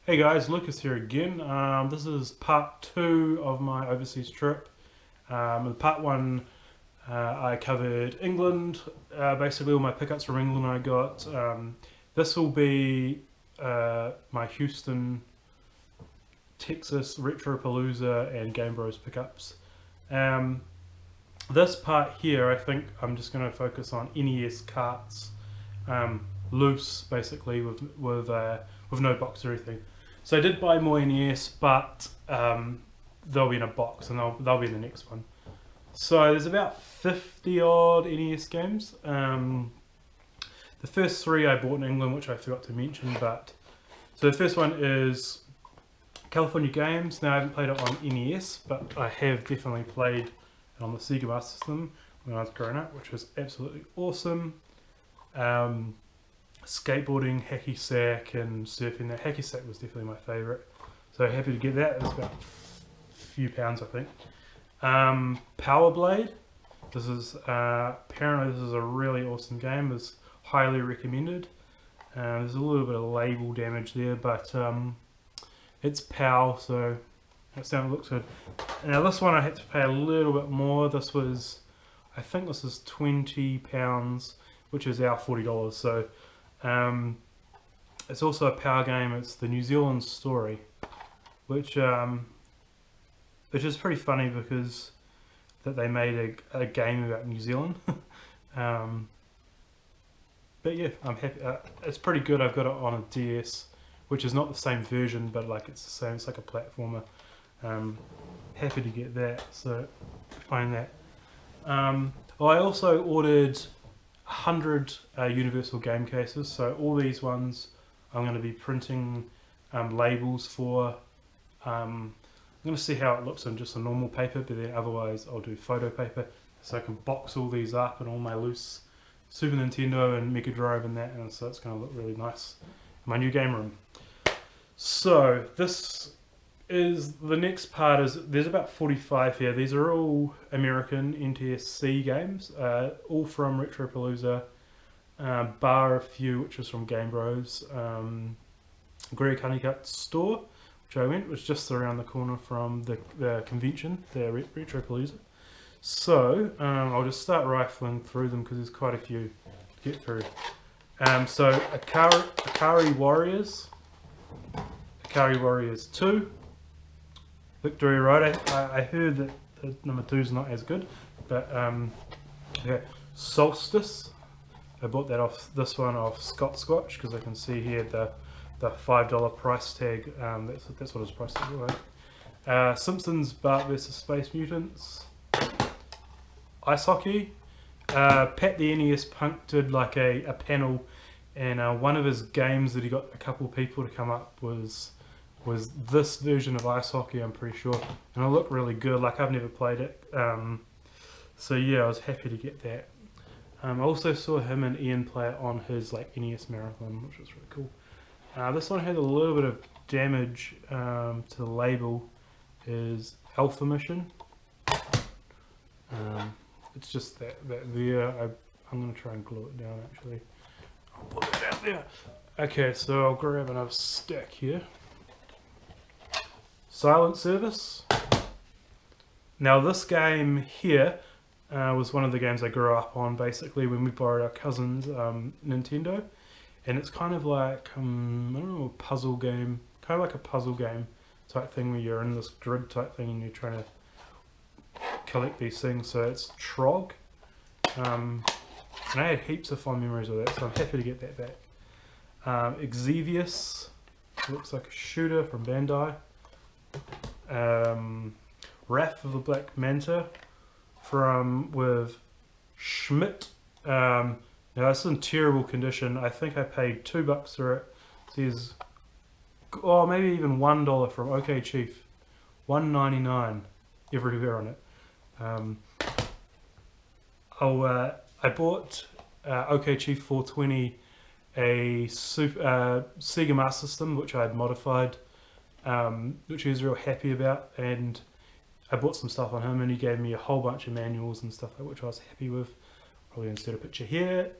Hey guys, Lucas here again. This is part two of my overseas trip. In part one, I covered England, basically all my pickups from England I got. This will be my Houston, Texas Retropalooza and Game Bros pickups. Um, this part here, I think I'm just going to focus on NES carts, loose basically with no box or anything. So I did buy more NES, but they'll be in a box and they'll be in the next one. So there's about 50 odd NES games. The first three I bought in England, which I forgot to mention, but so the first one is California Games. Now I haven't played it on NES, but I have definitely played it on the Sega Master System when I was growing up, which was absolutely awesome. Skateboarding, hacky sack, and surfing. That hacky sack was definitely my favourite, so happy to get that. It was about a few pounds, I think. Power Blade. This is apparently this is a really awesome game. It's highly recommended. There's a little bit of label damage there, but it's PAL, so that looks good. Now this one I had to pay a little bit more. This was, I think this is £20, which is our $40. So it's also a power game. It's the New Zealand story, which is pretty funny because that they made a game about New Zealand. But yeah, I'm happy. It's pretty good. I've got it on a DS, which is not the same version, but like it's the same. It's like a platformer. Happy to get that. So find that. Well, I also ordered 100 universal game cases. So all these ones I'm going to be printing labels for. I'm going to see how it looks on just a normal paper, but then otherwise I'll do photo paper, so I can box all these up and all my loose Super Nintendo and Mega Drive and that, and so it's going to look really nice in my new game room. So this is the next part. Is there's about 45 here. These are all American NTSC games, all from Retropalooza, bar a few which is from Game Bros. Greg Honeycutt's store, which I went, was just around the corner from the convention, the Retropalooza. So I'll just start rifling through them because there's quite a few to get through. So Akari Warriors, Akari Warriors 2, Victory Road. I heard that the number 2 is not as good, but okay. Solstice. I bought that off this one off Scott Scotch because I can see here the $5 price tag. That's what his price tag was like. Simpsons Bart vs Space Mutants. Ice hockey. Pat the NES Punk did like a panel, and one of his games that he got a couple people to come up was this version of ice hockey, I'm pretty sure, and it looked really good. Like, I've never played it, so yeah, I was happy to get that. I also saw him and Ian play it on his like NES Marathon, which was really cool. This one had a little bit of damage to the label. Is Alpha Mission. It's just that there. I'm going to try and glue it down actually. I'll put it down there. Okay, so I'll grab another stack here. Silent Service. Now this game here was one of the games I grew up on basically when we borrowed our cousin's Nintendo, and it's kind of like I don't know, a puzzle game, kind of like a puzzle game type thing where you're in this grid type thing and you're trying to collect these things. So it's Trog, and I had heaps of fond memories of that, so I'm happy to get that back. Exevious, looks like a shooter from Bandai. Wrath of the Black Manta with Schmidt. Now it's in terrible condition. I think I paid $2 for it. It says, oh, maybe even $1 from OK Chief. $1.99 everywhere on it. I bought OK Chief 420 a Sega Master System, which I had modified, which he was real happy about, and I bought some stuff on him, and he gave me a whole bunch of manuals and stuff like which I was happy with. Probably insert a picture here.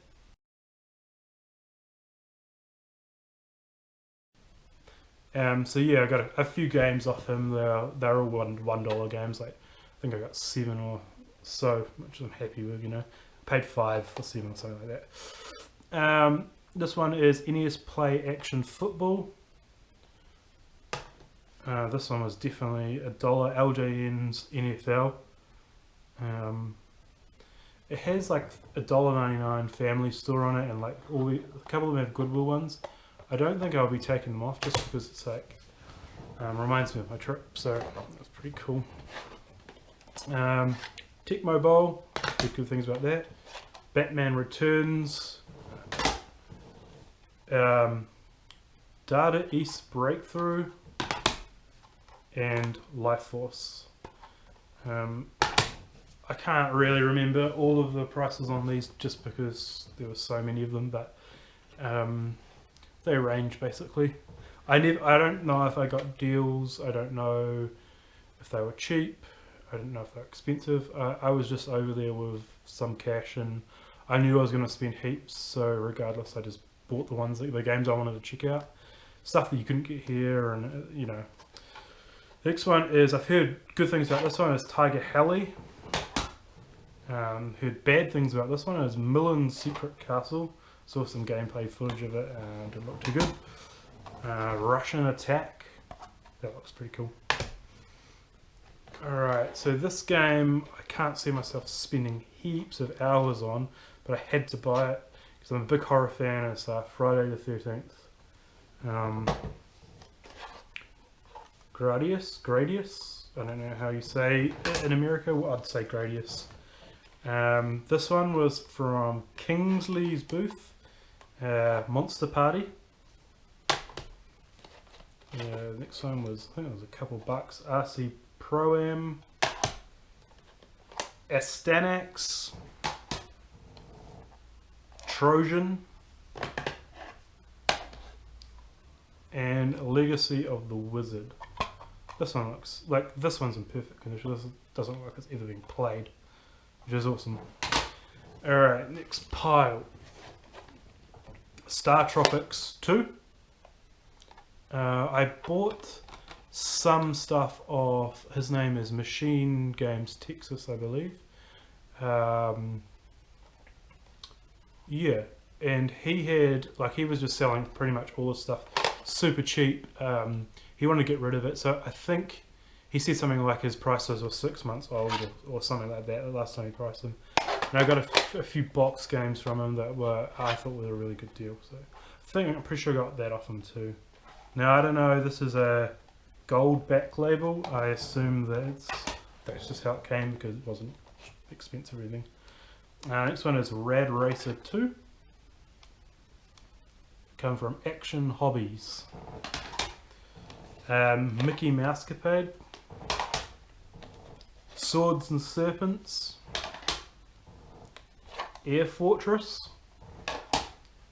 So yeah, I got a few games off him. They're all $1 games. Like I think I got 7 or so, which I'm happy with. You know, paid 5 for 7 or something like that. This one is NES Play Action Football. This one was definitely $1. LJN's NFL. It has like $1.99 Family Store on it, and like a couple of them have Goodwill ones. I don't think I'll be taking them off just because it's like reminds me of my trip, so that's pretty cool. Tecmo Bowl, good things about that. Batman Returns. Data East Breakthrough. And Life Force. I can't really remember all of the prices on these just because there were so many of them, but they range basically. I don't know if I got deals. I don't know if they were cheap. I don't know if they're expensive. I was just over there with some cash, and I knew I was going to spend heaps. So regardless, I just bought the games I wanted to check out. Stuff that you couldn't get here, and you know. Next one is, I've heard good things about this one, is Tiger Heli. Heard bad things about this one, is Millen's Secret Castle. Saw some gameplay footage of it and didn't look too good. Russian Attack. That looks pretty cool. Alright, so this game I can't see myself spending heaps of hours on, but I had to buy it because I'm a big horror fan. It's Friday the 13th. Gradius, I don't know how you say it in America. Well, I'd say Gradius. This one was from Kingsley's booth, Monster Party. Next one was, I think it was a couple bucks, RC Pro-Am, Astanax, Trojan, and Legacy of the Wizard. This one looks like, this one's in perfect condition. This doesn't look like it's ever been played, which is awesome. Alright, next pile. Star Tropics 2. I bought some stuff off, his name is Machine Games Texas, I believe. Yeah, and he was just selling pretty much all the stuff super cheap. He wanted to get rid of it, so I think he said something like his prices were 6 months old or something like that the last time he priced them. And I got a few box games from him that I thought were a really good deal. So I'm pretty sure I got that off him too. Now I don't know, this is a gold back label. I assume that's just how it came because it wasn't expensive or anything. Next one is Rad Racer 2. Come from Action Hobbies. Mickey Mousecapade. Swords and Serpents. Air Fortress.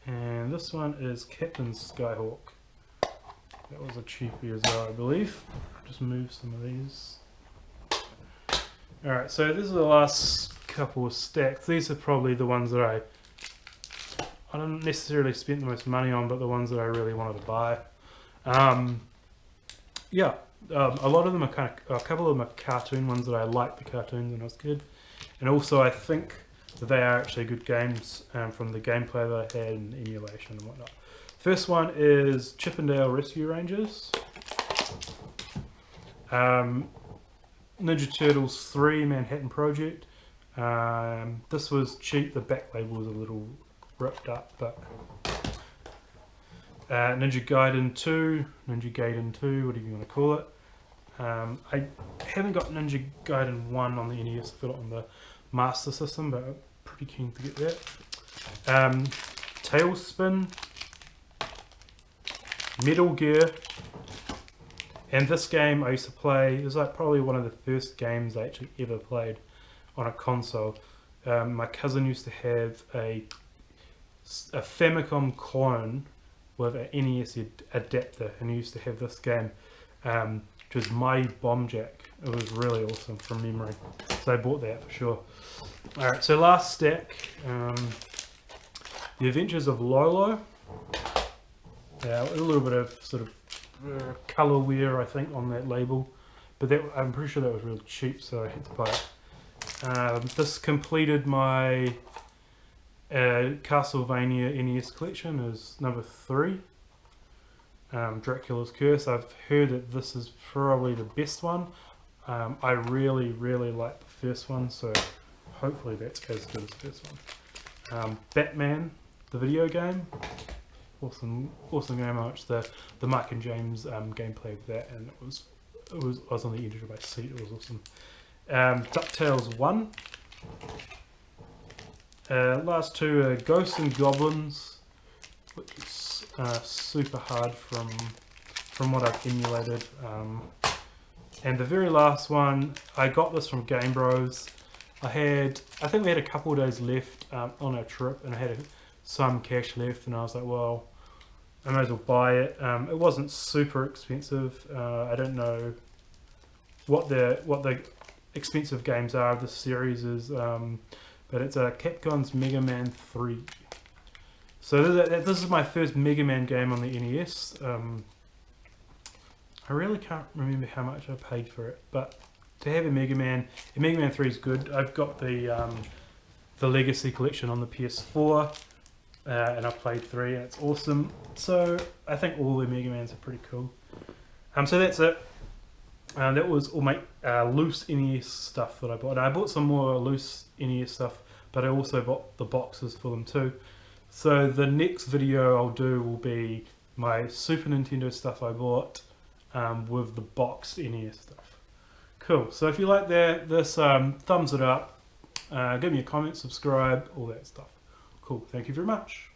And this one is Captain Skyhawk. That was a cheapie as well, I believe. I'll just move some of these. Alright, so these are the last couple of stacks. These are probably the ones that I don't necessarily spend the most money on, but the ones that I really wanted to buy. Yeah, a lot of them are a couple of them are cartoon ones that I liked the cartoons when I was a kid. And also I think that they are actually good games from the gameplay that I had and emulation and whatnot. First one is Chippendale Rescue Rangers. Ninja Turtles 3 Manhattan Project. This was cheap, the back label was a little ripped up, but Ninja Gaiden 2, whatever you want to call it. I haven't got Ninja Gaiden 1 on the NES, I got it on the Master System, but I'm pretty keen to get that. Tailspin, Metal Gear, and this game I used to play, it was like probably one of the first games I actually ever played on a console. My cousin used to have a Famicom clone with an NES adapter, and he used to have this game, which was My Bomb Jack. It was really awesome from memory, so I bought that for sure. Alright, so last stack, The Adventures of Lolo. A little bit of sort of colorware, I think, on that label, but I'm pretty sure that was really cheap, so I had to buy it. This completed my Castlevania NES collection. Is number 3, Dracula's Curse. I've heard that this is probably the best one. I really like the first one, so hopefully that's as good as the first one. Batman, the video game. Awesome game. I watched the Mike and James gameplay of that, and I was on the edge of my seat. It was awesome. DuckTales 1. Last 2 are Ghosts and Goblins, which is super hard from what I've emulated. And the very last one, I got this from Game Bros. I think we had a couple of days left on our trip, and I had some cash left, and I was like, well, I might as well buy it. It wasn't super expensive. I don't know what the expensive games are of this series is, but it's Capcom's Mega Man 3. So this is my first Mega Man game on the NES. I really can't remember how much I paid for it, but to have a Mega Man 3 is good. I've got the Legacy collection on the PS4. And I've played 3 and it's awesome. So I think all the Mega Mans are pretty cool. So that's it. That was all my loose NES stuff that I bought. And I bought some more loose NES stuff, but I also bought the boxes for them too. So the next video I'll do will be my Super Nintendo stuff I bought with the boxed NES stuff. Cool. So if you like this, thumbs it up. Give me a comment, subscribe, all that stuff. Cool. Thank you very much.